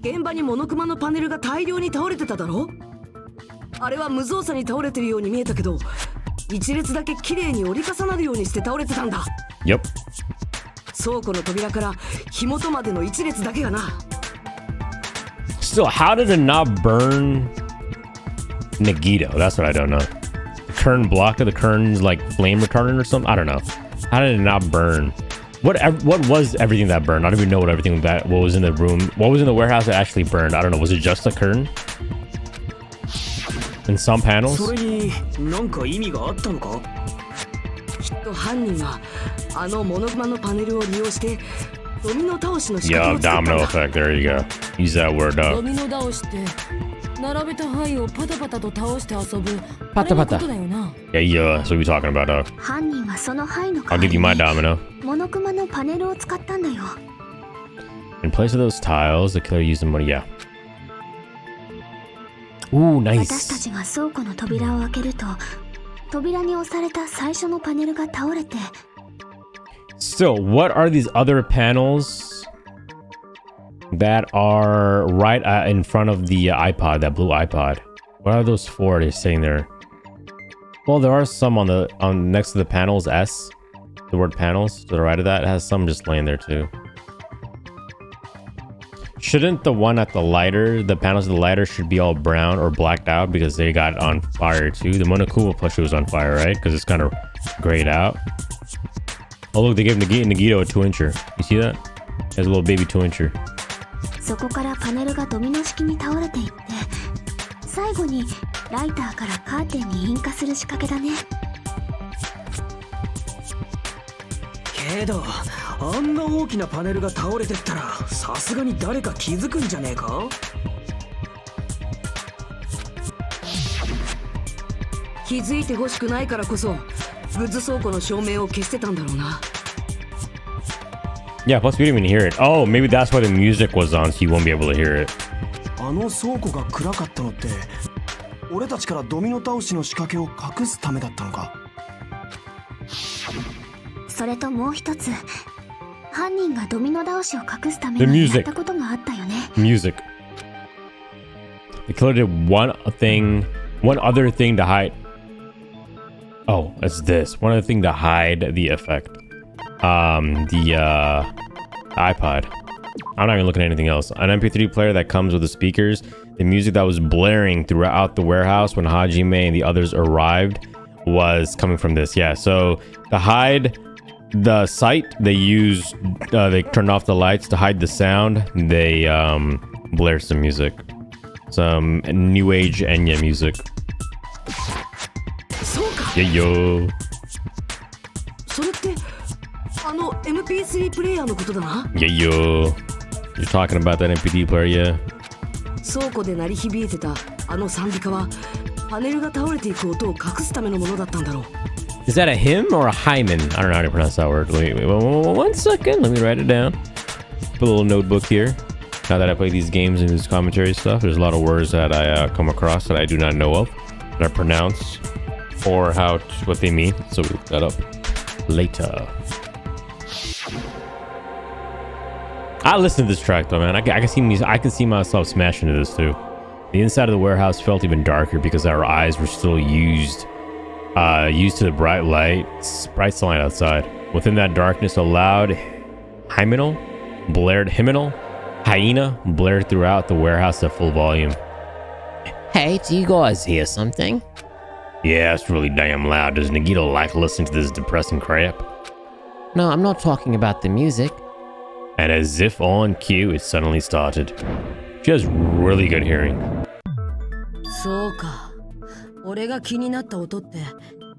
現場にモノクマのパネルが大量に倒れてただろ。あれは無造作に倒れてるように見えたけど、一列だけ綺麗に折り重なるようにして倒れてたんだ。Yep. 倉庫の扉から火元までの一列だけがな。Still, how did it not burn Nagito? That's what I don't know. The curtain block of the curtain's like flame retardant or something? I don't know. How did it not burn? What was everything that burned? I don't even know what was in the room. What was in the warehouse that actually burned? I don't know. Was it just a curtain? In some panels? それに何か意味があったのか？きっと犯人はあのモノクマのパネルを利用してドミノ倒しの仕掛けを作ったんだ。 Domino effect. There you go. Use that word up. ドミノ倒しって並べた牌をパタパタと倒して遊ぶパタパタ。あれのことだよな。Yeah, that's what we're talking about, dog. 犯人はその牌の I'll give you my domino. モノクマのパネルを使ったんだよ。 In place of those tiles, the killer used the money. Yeah. Ooh, 私た nice. ちが倉庫の扉を開けると、扉に押された最初のパネルが倒れて、 Still, what are these other panels that are right in front of the iPod, that blue iPod? What are those for? They're sitting there. Well, there are some on next to the panels S. The word panels to the right of that, it has some just laying there too. Shouldn't the one at the lighter, the panels of the lighter should be all brown or blacked out because they got on fire too? The Monokuma plushie was on fire, right? Because it's kind of grayed out. Oh look, they gave Nagito a 2-incher. You see that? He has a little baby 2-incher. そこからパネルがドミノ式に倒れていって、最後にライターからカーテンに引火する仕掛けだね。けどあんな大きなパネルが倒れてったらさすがに誰か気づくんじゃねえか。気づいてほしくないからこそグッズ倉庫の照明を消してたんだろうな。 Yeah, plus we didn't even hear it. Oh, maybe that's why the music was on, so you won't be able to hear it. あの倉庫が暗かったのって俺たちからドミノ倒しの仕掛けを隠すためだったのか。それともう一つ、犯人がドミノ倒しを隠すためにやったことがあったよね。 Music. The killer did one other thing to hide. Oh, it's this. One other thing to hide the effect. The iPod. I'm not even looking at anything else. An MP3 player that comes with the speakers. The music that was blaring throughout the warehouse when Hajime and the others arrived was coming from this. Yeah, so to hide the sight, they turned off the lights. To hide the sound, they blared some music. Some new age Enya music. Yeah, yo. それってあの MP3 プレイヤーのことだな。 Yeah, yo. You're talking about that MPD player, yeah? 倉庫で鳴り響いてたあの賛美歌はパネルが倒れていく音を隠すためのものだったんだろう。 Is that a hymn or a hymen? I don't know how to pronounce that word. Wait, 1 second. Let me write it down. Put a little notebook here. Now that I play these games and this commentary stuff, there's a lot of words that I come across that I do not know of, that I pronounce, or what they mean. So we look that up later. I listen to this track though, man. I can see myself smashing to this too. The inside of the warehouse felt even darker because our eyes were still used to the bright sunlight outside. Within that darkness, a loud hyena blared throughout the warehouse at full volume. Hey, do you guys hear something? Yeah, it's really damn loud. Does Nagito like listening to this depressing crap? No, I'm not talking about the music. And as if on cue, it suddenly started. She has really good hearing. そうか。俺が気になった音って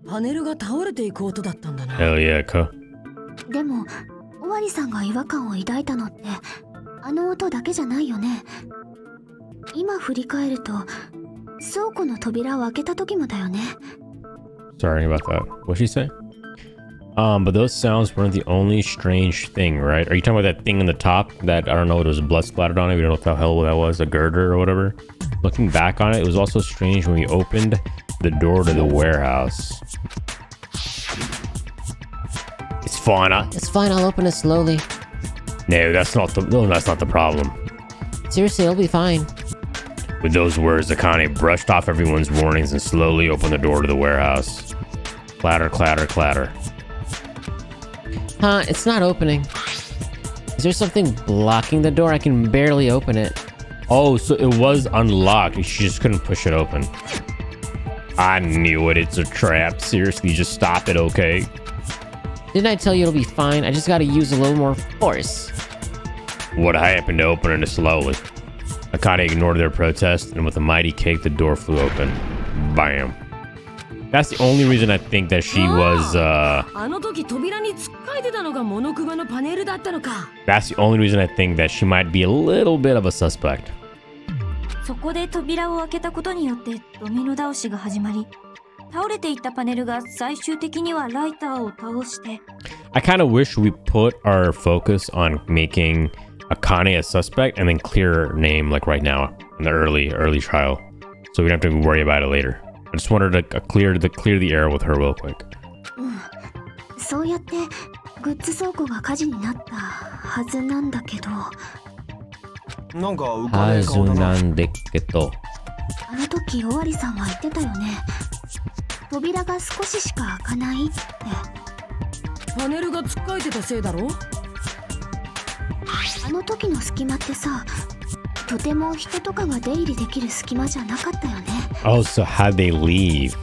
パネルが倒れていく音だったんだな。 Hell yeah, ka. でも、尾張さんが違和感を抱いたのって、あの音だけじゃないよね。今振り返ると、倉庫の扉を開けた時もだよね。 Sorry about that. What'd she say? But those sounds weren't the only strange thing, right? Are you talking about that thing on the top that, I don't know, there was blood splattered on it? We don't know what the hell that was, a girder or whatever. Looking back on it, it was also strange when we opened the door to the warehouse. It's fine. It's fine, I'll open it slowly. No, that's not the problem. Seriously, it'll be fine. With those words, Akane brushed off everyone's warnings and slowly opened the door to the warehouse. Clatter, clatter, clatter. Huh, it's not opening. Is there something blocking the door? I can barely open it. Oh, so it was unlocked. She just couldn't push it open. I knew it. It's a trap. Seriously, just stop it, okay? Didn't I tell you it'll be fine? I just gotta use a little more force. What happened to opening it slowly? Akane ignored their protest, and with a mighty kick, the door flew open. Bam. That's the only reason I think that she was, That's the only reason I think that she might be a little bit of a suspect. そこで扉を開けたことによってドミノ倒しが始まり、倒れていったパネルが最終的にはライターを倒して。 I kind of wish we put our focus on making Akane a suspect and then clear her name like right now in the early trial. so we don't have to worry about it later. I just wanted to clear the air with her real quick. そうやってグッズ倉庫が火事になったはずなんだけど、なんか浮かねえ顔だな。あの時尾張さんは言ってたよね。扉が少ししか開かないって。パネルがつっかえてたせいだろ。あの時の隙間ってさ、とても人とかが出入りできる隙間じゃなかったよね。Oh, so how'd they leave?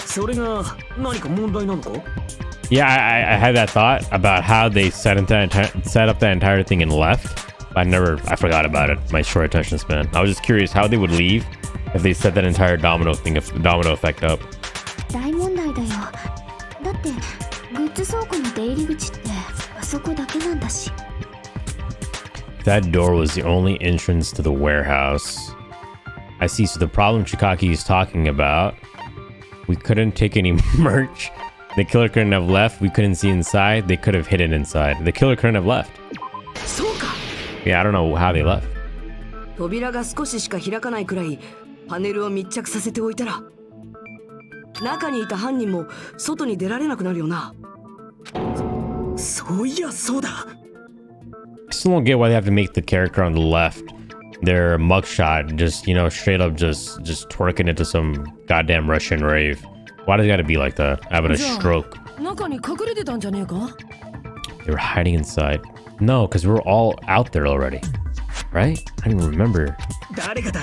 それが何か問題なのか？ Yeah, I had that thought about how they set up that entire thing and left. I forgot about it. My short attention span. I was just curious how they would leave if they set that entire domino effect up. 大問題だよ。だってグッズ倉庫の出入り口ってあそこだけなんだし。That door was the only entrance to the warehouse. I see. So the problem Chikaki is talking about, we couldn't take any merch. The killer couldn't have left. We couldn't see inside. They could have hidden inside. The killer couldn't have left. そうか。 Yeah, I don't know how they left. 扉が少ししか開かないくらいパネルを密着させておいたら、中にいた犯人も外に出られなくなるよな。そういやそうだ。I still don't get why they have to make the character on the left their mugshot, just, you know, straight up just twerking into some goddamn Russian rave. Why does it gotta be like that? Having a stroke. 中に隠れてたんじゃねえか? They were hiding inside. No, because we were all out there already. Right? I don't even remember. 誰かだ？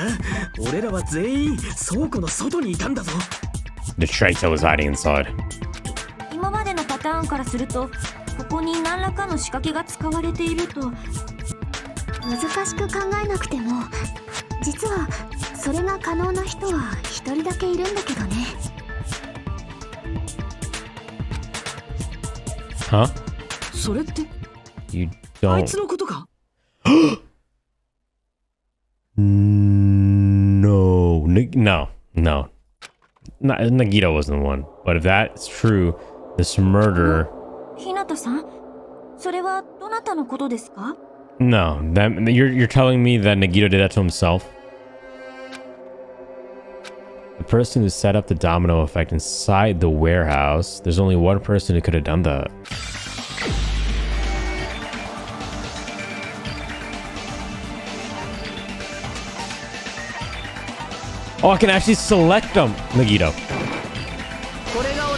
俺らは全員倉庫の外にいたんだぞ。The Tracer was hiding inside. 今までのパターンからすると、ここに何らかの仕掛けが使われていると。難しく考えなくても、実はそれが可能な人は一人だけいるんだけどね。Huh? それって You あい don't. つのことか? No. No. Nagito wasn't the one. But if that's true, this murder. ひなたさん、それはどなたのことですか? No, you're telling me that Nagito did that to himself? The person who set up the domino effect inside the warehouse, there's only one person who could have done that. Oh, I can actually select them, Nagito.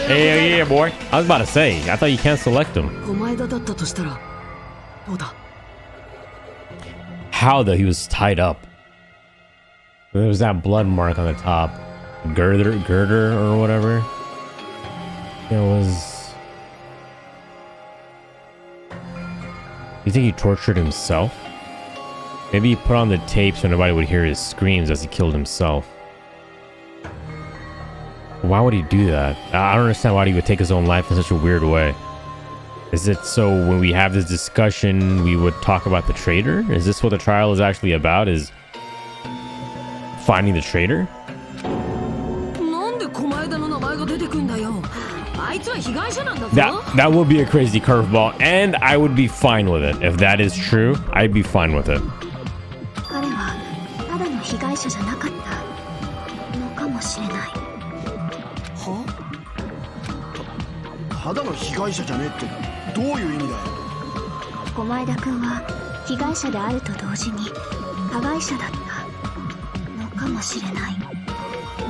Hey, yeah, boy. I was about to say, I thought you can't select them. 狛枝だったとしたらどうだ? How though? He was tied up. There was that blood mark on the top. Girder or whatever. It was. You think he tortured himself? Maybe he put on the tape so nobody would hear his screams as he killed himself. Why would he do that? I don't understand why he would take his own life in such a weird way. Is it so when we have this discussion, we would talk about the traitor? Is this what the trial is actually about? Is finding the traitor? なんで狛枝の名前が出てくんだよ。あいつは被害者なんだぞ。 That would be a crazy curveball, and I would be fine with it. If that is true, I'd be fine with it. 彼はただの被害者じゃなかったのかもしれない。は？ただの被害者じゃねえってどういう意味だよ。狛枝くんは被害者であると同時に加害者だったのかもしれない。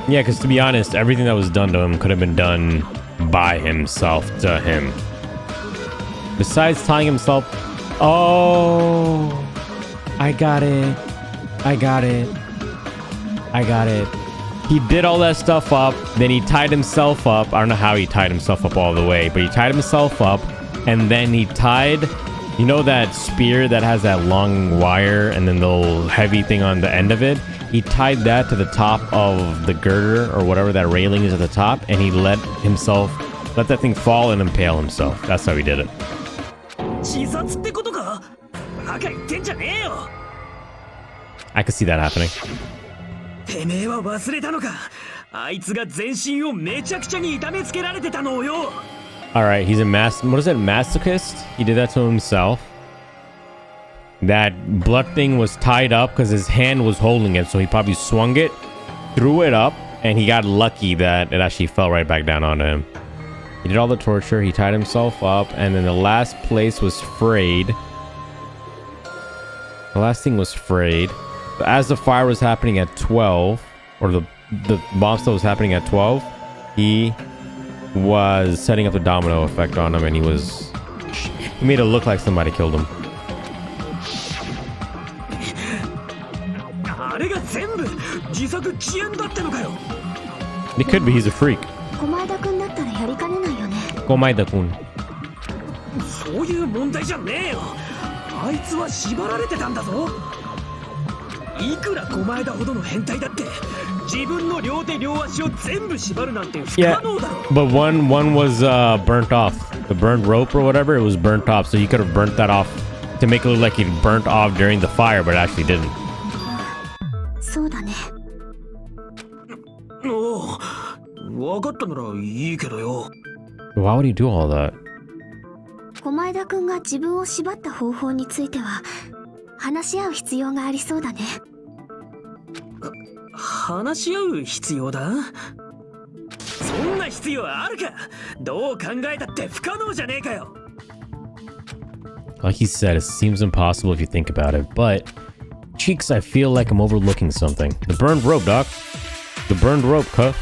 Yeah, because to be honest, everything that was done to him could have been done by himself to him. Besides tying himself... Oh! I got it. He did all that stuff up, then he tied himself up. I don't know how he tied himself up all the way, but he tied himself up, and then he tied... You know that spear that has that long wire and then the little heavy thing on the end of it? He tied that to the top of the girder or whatever that railing is at the top, and he let that thing fall and impale himself. That's how he did it. 自殺ってことか？バカ言ってんじゃねえよ。 I could see that happening. てめえは忘れたのか？あいつが全身をめちゃくちゃに痛めつけられてたのをよ。 Alright, he's a what is it, masochist? He did that to himself. That blood thing was tied up because his hand was holding it, so he probably swung it threw it up, and he got lucky that it actually fell right back down onto him. He did all the torture. He tied himself up, and then the last place was frayed. The last thing was frayed. But as the fire was happening at 12, or the bomb stuff was happening at 12, he was setting up the domino effect on him, and he made it look like somebody killed him. It could be he's a freak. 狛枝くんだったらやりかねないよね。狛枝くん。そういう問題じゃねえよ。あいつは縛られてたんだぞ。いくら狛枝ほどの変態だって自分の両手両足を全部縛るなんて不可能だろ。But one was burnt off. The burnt rope or whatever, it was burnt off. So you could have burnt that off to make it look like it burnt off during the fire, but it actually didn't. そうだね。おお、分かったならいいけどよ。Why would he do all that? 狛枝くんが自分を縛った方法については話し合う必要がありそうだね。話し合う必要だ？そんな必要あるか？どう考えたって不可能じゃねえかよ。Like he said, it seems impossible if you think about it, but Cheeks, I feel like I'm overlooking something. The burned rope, Doc. The burned rope, huh?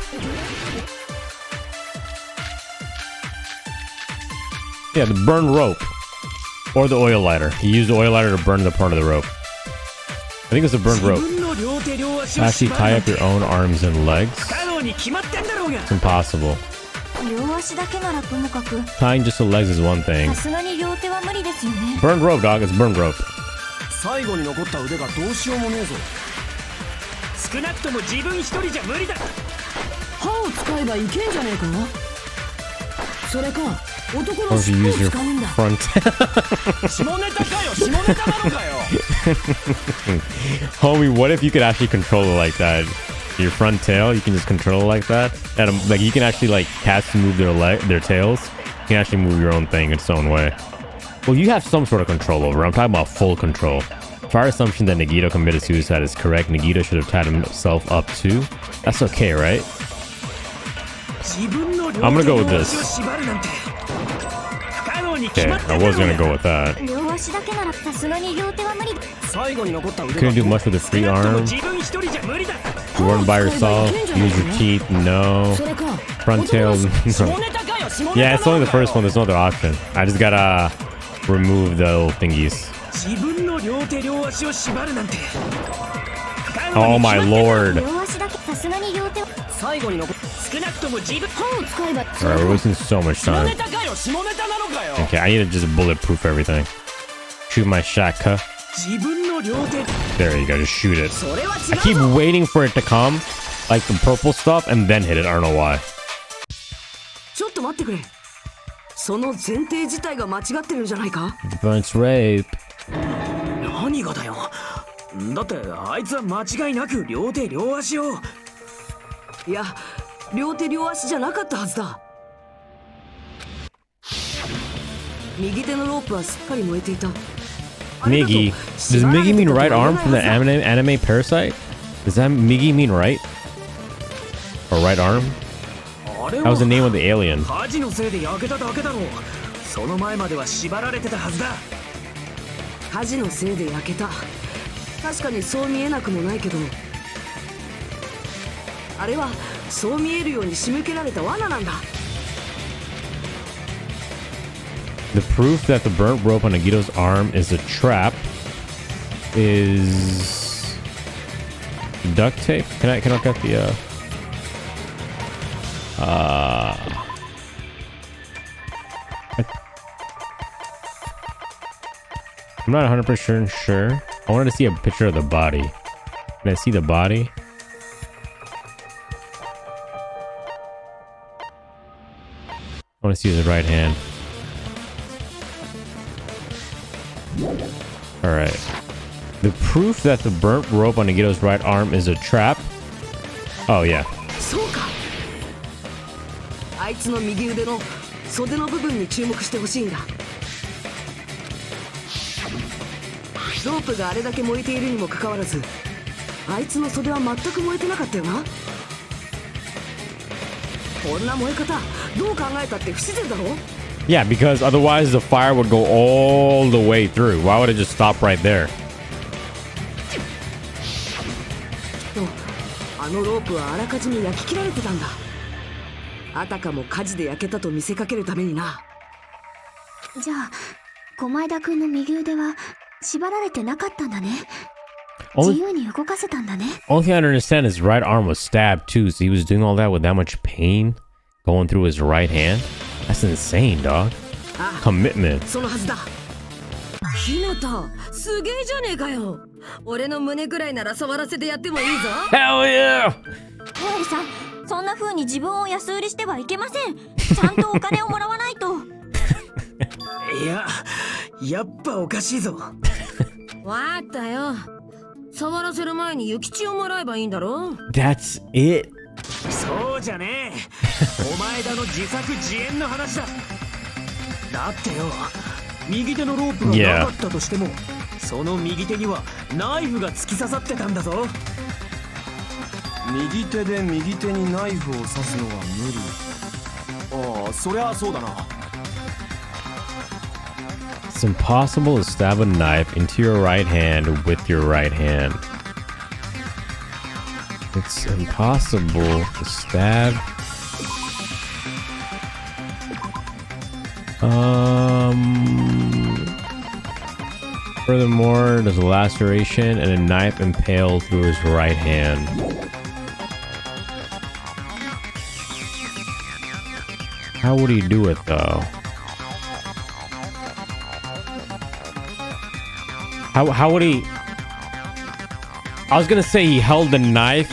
Yeah, the burned rope. Or the oil lighter. He used the oil lighter to burn the part of the rope. I think it's a burned rope. Actually tie up your own arms and legs. It's impossible. Tying just the legs is one thing. Burned rope, dog. It's burned rope. 最後に残った腕がどうしようもねえぞ。少なくとも自分一人じゃ無理だ。歯を使えばいけんじゃねえか。それか男の Or if 尻 you 尾 use を your 使うんだ。 front. 下ネタかよ、下ネタなのかよ。Homie, what if you could actually control it like that? Your front tail, you can just control it like that. And like you can actually like cats move their tails. You can actually move your own thing its own way. Well, you have some sort of control over it. I'm talking about full control. If our assumption that Nagito committed suicide is correct, Nagito should have tied himself up too. That's okay, right? I'm gonna go with this. Okay, I was gonna go with that. Couldn't do much with a free arm. You weren't by yourself. Use your teeth. No. Front tail. No. Yeah, it's only the first one. There's no other option. I just gotta remove the little thingies. Oh my lord. Alright, we're wasting so much time. Okay, I need to just bulletproof everything. Shoot my shaka. There you go, just shoot it. I keep waiting for it to come, like the purple stuff, and then hit it. I don't know why. ちょっと待ってくれ。その前提自体が間違ってるんじゃないか。 Defense rape. 何がだよ。だってあいつは間違いなく両手両足を。いや、両手両足じゃなかったはずだ。右手のロープはすっかり燃えていた。 Miggy. Does Miggy mean right arm from the anime Parasite? Does that Miggy mean right? Or right arm? That was the name of the alien. 火事のせいで焼けただけだろう。その前までは縛られてたはずだ。火事のせいで焼けた。確かにそう見えなくもないけど、あれはそう見えるように仕向けられた罠なんだ。 The proof that the burnt rope on Nagito's arm is a trap is duct tape. Can I get the I'm not 100% sure. I wanted to see a picture of the body. Can I see the body? I want to see his right hand. Alright. The proof that the burnt rope on Nagito's right arm is a trap. Oh, yeah. そうか。あいつの右腕の袖の部分に注目してほしいんだ。ロープがあれだけ燃えているにもかかわらず、あいつの袖は全く燃えてなかったよな。こんな燃え方どう考えたって不自然だろ。 Yeah, because otherwise the fire would go all the way through. Why would it just stop right there? あのロープはあらかじめ焼き切られてたんだ。あたかも火事で焼けたと見せかけるためにな。じゃあ駒枝くんの右腕は縛られてなかったんだね。自由に動かせたんだね。 Only thing I don't understand is his right arm was stabbed too, so he was doing all that with that much pain going through his right hand. That's insane, dog. Commitment. そのはずだ。ひなた、すげえじゃねえかよ。俺の胸ぐらいなら触らせてやってもいいぞ。 Hell yeah! おわりさん、そんな風に自分を安売りしてはいけません。ちゃんとお金をもらわないと。いや、やっぱおかしいぞ。わかったよ。触らせる前に諭吉をもらえばいいんだろ。 That's it. そうじゃねえ。お前だの自作自演の話だ。だってよ、右手のロープがなかったとしても、その右手にはナイフが突き刺さってたんだぞ。右手で右手にナイフを刺すのは無理。ああ、そりゃそうだな。 It's impossible to stab a knife into your right hand with your right hand. It's impossible to stab. Furthermore, there's a laceration and a knife impaled through his right hand. How would he do it though? How would he? I was gonna say he held the knife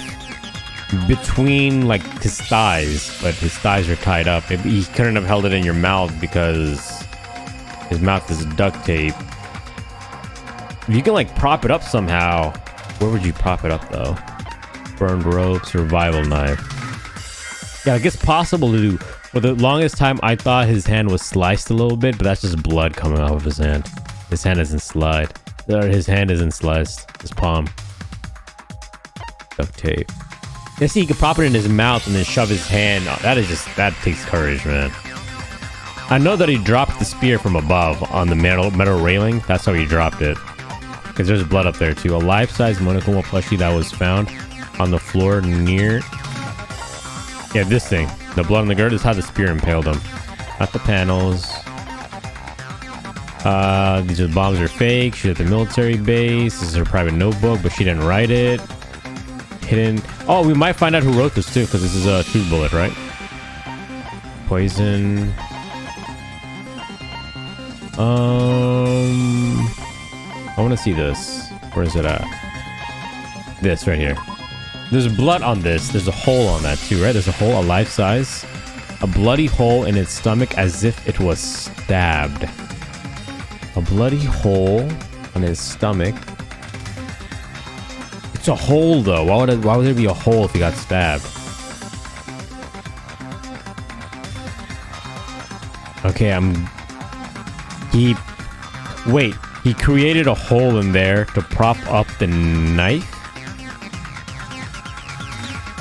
between like his thighs, but his thighs are tied up. He couldn't have held it in your mouth because his mouth is duct tape. If you can like prop it up somehow, where would you prop it up though? Burned rope, survival knife. Yeah, I guess possible to do. For the longest time, I thought his hand was sliced a little bit, but that's just blood coming off of his hand. His hand isn't sliced. His hand isn't sliced. His palm. Duct tape. Yeah, see, he could prop it in his mouth and then shove his hand. That takes courage, man. I know that he dropped the spear from above on the metal railing. That's how he dropped it. Because there's blood up there too. A life-size Monokuma plushie that was found on the floor near... Yeah, this thing. The blood on the gird is how the spear impaled him. Not the panels. These bombs are fake. She's at the military base. This is her private notebook, but she didn't write it. Hidden. Oh, we might find out who wrote this too, because this is a truth bullet, right? Poison. I want to see this. Where is it at? This right here. There's blood on this. There's a hole on that too, right? There's a hole, a life size. A bloody hole in its stomach as if it was stabbed. A bloody hole on his stomach. It's a hole though. Why would there be a hole if he got stabbed? Okay, Wait, he created a hole in there to prop up the knife?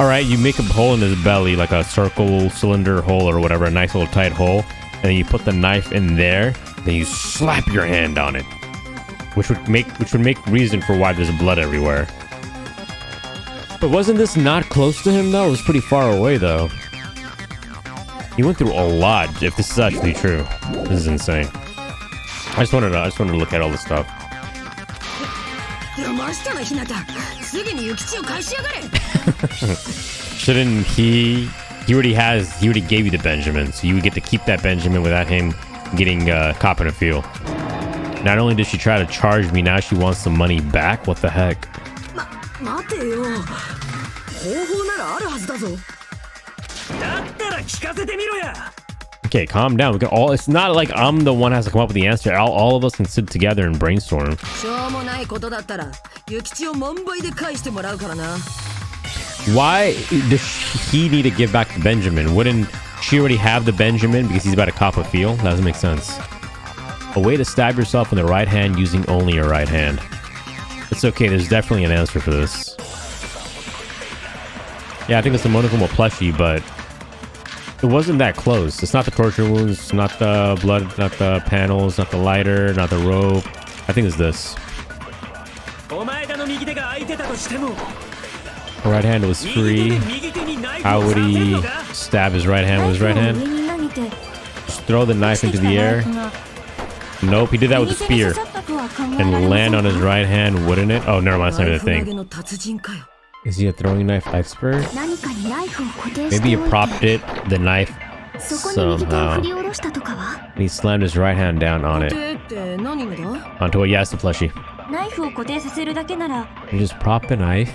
Alright, you make a hole in his belly, like a circle, cylinder hole or whatever, a nice little tight hole. And then you put the knife in there, then you slap your hand on it. Which would make reason for why there's blood everywhere. But wasn't this not close to him though? It was pretty far away though. He went through a lot, if this is actually true. This is insane. I just wanted to look at all this stuff. Shouldn't he already gave you the Benjamin, so you would get to keep that Benjamin without him getting cop in a feel. Not only did she try to charge me, now she wants the money back? What the heck? Okay, calm down. We can all. It's not like I'm the one who has to come up with the answer. All of us can sit together and brainstorm. Why does he need to give back the Benjamin? Wouldn't she already have the Benjamin because he's about to cop a feel? That doesn't make sense. A way to stab yourself in the right hand using only your right hand. It's okay. There's definitely an answer for this. Yeah, I think it's the Monokuma plushie, but It wasn't that close. It's not the torture wounds, not the blood, not the panels, not the lighter, not the rope. I think it's this. Right hand was free. How would he stab his right hand with his right hand? Just throw the knife into the air. Nope, he did that with a spear. And land on his right hand, wouldn't it? Oh, never mind, that's not even a thing. Is he a throwing knife expert? Maybe he propped it, the knife, somehow. And he slammed his right hand down on it. Onto a Yasa plushie. He just propped the knife.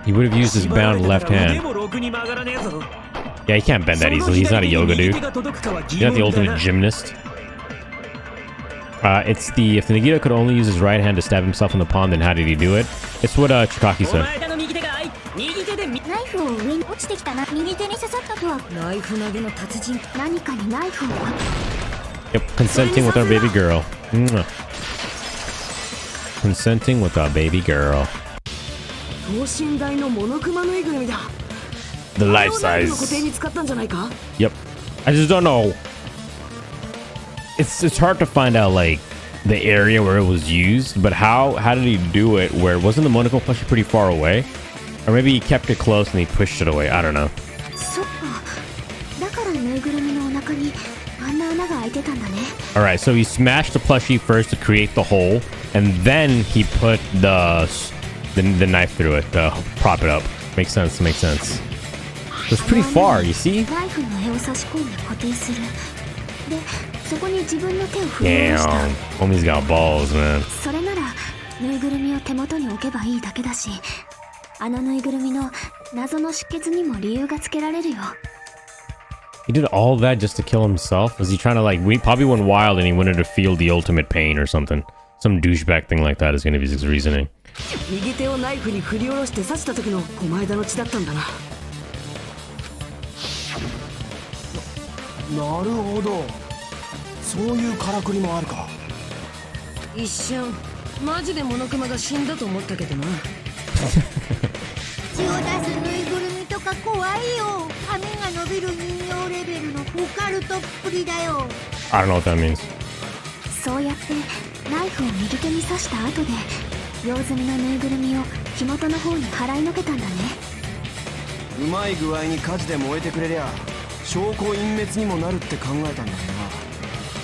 He would have used his bound left hand. Yeah, he can't bend that easily. He's not a yoga dude. He's not the ultimate gymnast. If the Nagito could only use his right hand to stab himself in the palm, then how did he do it? It's what Chikaki said. Yep, consenting with our baby girl. Consenting with our baby girl. The life size. Yep. I just don't know. It's hard to find out like the area where it was used, but how did he do it where wasn't the Monaco plushie pretty far away? Or maybe he kept it close and he pushed it away. I don't know. Alright, so he smashed the plushie first to create the hole, and then he put the knife through it to prop it up. Makes sense, makes sense. It's pretty far, you see? Damn, homie's got balls, man. He did all that just to kill himself? Was he trying to like, we probably went wild and he wanted to feel the ultimate pain or something. Some douchebag thing like that is going to be his reasoning. 右手をナイフに振り下ろして刺した時の狛枝の血だったんだな。なるほど。そういうからくりもあるか。一瞬マジでモノクマが死んだと思ったけどな。血を出すぬいぐるみとか怖いよ。髪が伸びる人形レベルのオカルトっぷりだよ。I don't know what that means. そうやってナイフを右手に刺した後で用済みのぬいぐるみを火元の方に払いのけたんだね。うまい具合に火事で燃えてくれりゃ証拠隠滅にもなるって考えたんだけどな。